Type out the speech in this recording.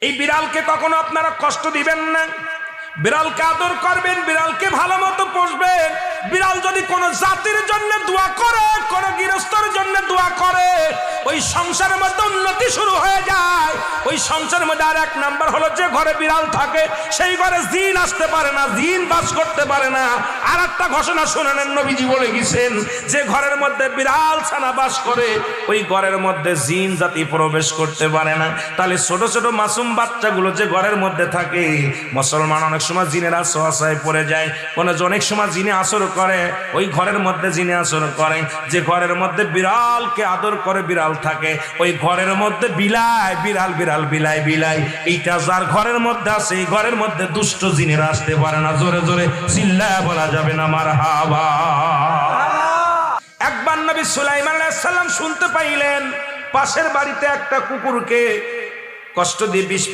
এই বিড়ালকে কখনো আপনারা কষ্ট দিবেন না, বিড়ালকে আদর করবেন, বিড়ালকে ভালো মতো পোষবেন। বিড়াল যদি কোনো জাতির জন্য দোয়া করে, কোনো গৃহস্থর জন্য দোয়া করে, ওই সংসারের মধ্যে উন্নতি শুরু হয়ে যায়। ওই সংসারের মধ্যে আর এক নাম্বার হলো, যে ঘরে বিড়াল থাকে সেই ঘরে জিন আসতে পারে না, জিন বাস করতে পারে না। আর একটা ঘোষণা শুনেন, নবীজি বলে গেছেন, যে ঘরের মধ্যে বিড়াল ছানা বাস করে ওই ঘরের মধ্যে জিন জাতি প্রবেশ করতে পারে না। তাহলে ছোট ছোট মাসুম বাচ্চাগুলো যে ঘরের মধ্যে থাকে, মুসলমান অনেক সময় জিনের আশ্রয় পড়ে যায়, অনেক সময় জিনে আসর করে, ওই ঘরের মধ্যে জিনে আসর করে। যে ঘরের মধ্যে বিড়ালকে আদর করে বিড়াল থাকে, ওই ঘরের মধ্যে বিলাই বিড়াল বিড়াল বিলাই বিলাই, এইটা যার ঘরের মধ্যে আছে এই ঘরের মধ্যে দুষ্ট জিনেরা আসতে পারে না। জোরে জোরে চিল্লায়া বলা যাবে না মারহাবা। একবার নবী সুলাইমান আলাইহিস সালাম শুনতে পাইলেন পাশের বাড়িতে একটা কুকুরকে কষ্ট দিয়ে বিষ